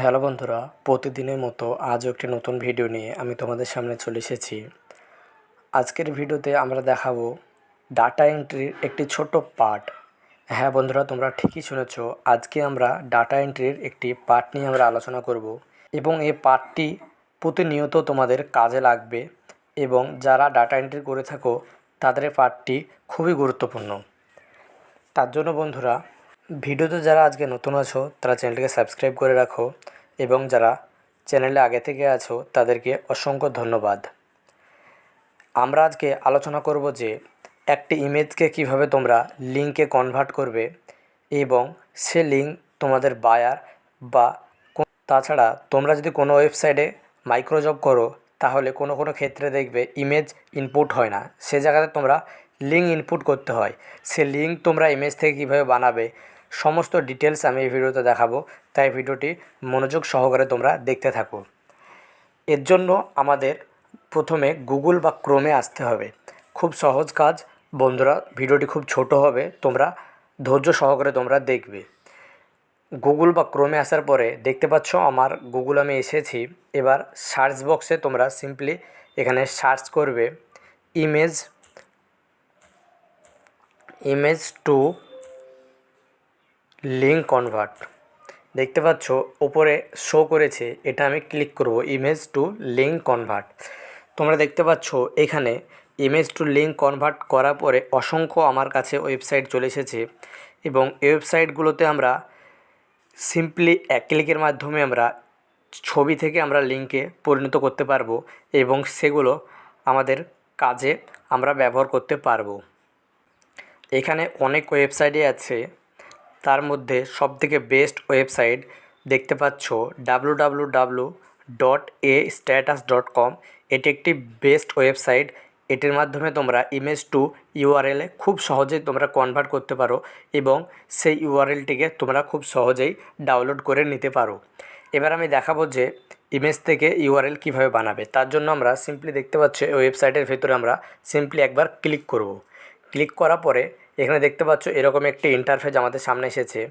Hello বন্ধুরা, প্রতিদিনের মতো আজও একটি নতুন ভিডিও নিয়ে আমি তোমাদের সামনে চলে এসেছি। আজকের ভিডিওতে আমরা দেখাবো ডাটা এন্ট্রির একটি ছোট পার্ট। হ্যাঁ বন্ধুরা, তোমরা ঠিকই শুনেছ। আজকে আমরা ডাটা এন্ট্রির একটি পার্ট নিয়ে আমরা আলোচনা করব এবং এই পার্টটি প্রতিনিয়ত তোমাদের কাজে লাগবে এবং যারা ডাটা এন্ট্রি করে থাকো তাদের পার্টটি খুবই গুরুত্বপূর্ণ। তার জন্য বন্ধুরা, ভিডিওতে যারা আজকে নতুন আছো তারা চ্যানেলটিকে সাবস্ক্রাইব করে রাখো এবং যারা চ্যানেলে আগে থেকে আছো তাদেরকে অসংখ্য ধন্যবাদ। আমরা আজকে আলোচনা করব যে একটি ইমেজকে কিভাবে তোমরা লিঙ্কে কনভার্ট করবে এবং সে লিঙ্ক তোমাদের বায়ার বা তাছাড়া তোমরা যদি কোনো ওয়েবসাইটে মাইক্রোজব করো তাহলে কোনো ক্ষেত্রে দেখবে ইমেজ ইনপুট হয় না, সে জায়গাতে তোমরা লিঙ্ক ইনপুট করতে হয়। সে লিঙ্ক তোমরা ইমেজ থেকে কীভাবে বানাবে সমস্ত ডিটেলস আমি এই ভিডিওতে দেখাবো, তাই ভিডিওটি মনোযোগ সহকারে তোমরা দেখতে থাকো। এর জন্য আমাদের প্রথমে গুগল বা ক্রোমে আসতে হবে। খুব সহজ কাজ বন্ধুরা, ভিডিওটি খুব ছোট হবে, তোমরা ধৈর্য সহকারে তোমরা দেখবে। গুগল বা ক্রোমে আসার পরে দেখতে পাচ্ছ আমার গুগল আমি এসেছি। এবার সার্চ বক্সে তোমরা সিম্পলি এখানে সার্চ করবে ইমেজ টু লিঙ্ক কনভার্ট। দেখতে পাচ্ছ ওপরে শো করেছে, এটা আমি ক্লিক করব ইমেজ টু লিঙ্ক কনভার্ট। তোমরা দেখতে পাচ্ছ এখানে ইমেজ টু লিঙ্ক কনভার্ট করার পরে অসংখ্য আমার কাছে ওয়েবসাইট চলে এসেছে এবং এই ওয়েবসাইটগুলোতে আমরা সিম্পলি এক ক্লিকের মাধ্যমে আমরা ছবি থেকে আমরা লিঙ্কে পরিণত করতে পারবো এবং সেগুলো আমাদের কাজে আমরা ব্যবহার করতে পারবো। এখানে অনেক ওয়েবসাইটই আছে, তার মধ্যে সবথেকে বেস্ট ওয়েবসাইট দেখতে পাচ্ছ www.astatus.com। এটি একটি বেস্ট ওয়েবসাইট। এটির মাধ্যমে তোমরা ইমেজ টু ইউআরএলে খুব সহজেই তোমরা কনভার্ট করতে পারো এবং সেই ইউআরএলটিকে তোমরা খুব সহজেই ডাউনলোড করে নিতে পারো। এবার আমি দেখাবো যে ইমেজ থেকে ইউআরএল কীভাবে বানাবে। তার জন্য আমরা সিম্পলি দেখতে পাচ্ছ ওয়েবসাইটের ভেতরে আমরা সিম্পলি একবার ক্লিক করব। ক্লিক করার পরে এখানে দেখতে পাচ্ছ এরকম একটি ইন্টারফেস আমাদের সামনে এসেছে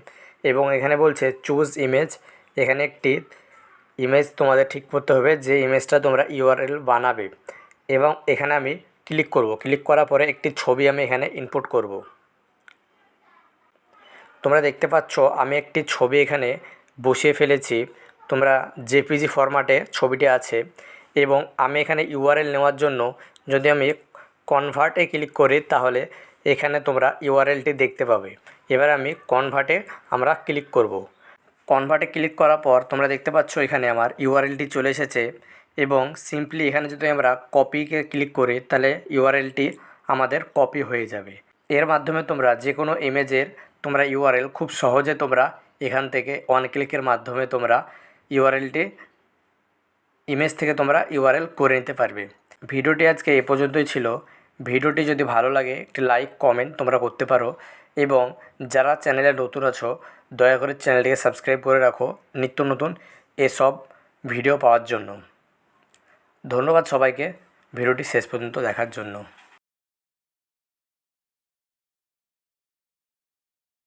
এবং এখানে বলছে চুজ ইমেজ। এখানে একটি ইমেজ তোমাদের ঠিক করতে হবে, যে ইমেজটা তোমরা ইউআরএল বানাবে এবং এখানে আমি ক্লিক করব। ক্লিক করার পরে একটি ছবি আমি এখানে ইনপুট করব। তোমরা দেখতে পাচ্ছ আমি একটি ছবি এখানে বসিয়ে ফেলেছি। তোমরা জেপিজি ফরম্যাটে ছবিটি আছে এবং আমি এখানে ইউআরএল নেওয়ার জন্য যদি আমি কনভার্টে ক্লিক করি তাহলে এখানে তোমরা ইউআরএলটি দেখতে পাবে। এবার আমি কনভার্টে আমরা ক্লিক করব। কনভার্টে ক্লিক করার পর তোমরা দেখতে পাচ্ছ এখানে আমার ইউআরএলটি চলে এসেছে এবং সিম্পলি এখানে যদি আমরা কপিকে ক্লিক করি তাহলে ইউআরএলটি আমাদের কপি হয়ে যাবে। এর মাধ্যমে তোমরা যে কোনো ইমেজের তোমরা ইউআরএল খুব সহজে তোমরা এখান থেকে ওয়ান ক্লিকের মাধ্যমে তোমরা ইউআরএলটি ইমেজ থেকে তোমরা ইউআরএল করে নিতে পারবে। ভিডিওটি আজকে এ পর্যন্তই ছিল। ভিডিওটি যদি ভালো লাগে একটি লাইক কমেন্ট তোমরা করতে পারো এবং যারা চ্যানেলে নতুন আছো দয়া করে চ্যানেলটিকে সাবস্ক্রাইব করে রাখো নিত্য নতুন এসব ভিডিও পাওয়ার জন্য। ধন্যবাদ সবাইকে ভিডিওটি শেষ পর্যন্ত দেখার জন্য।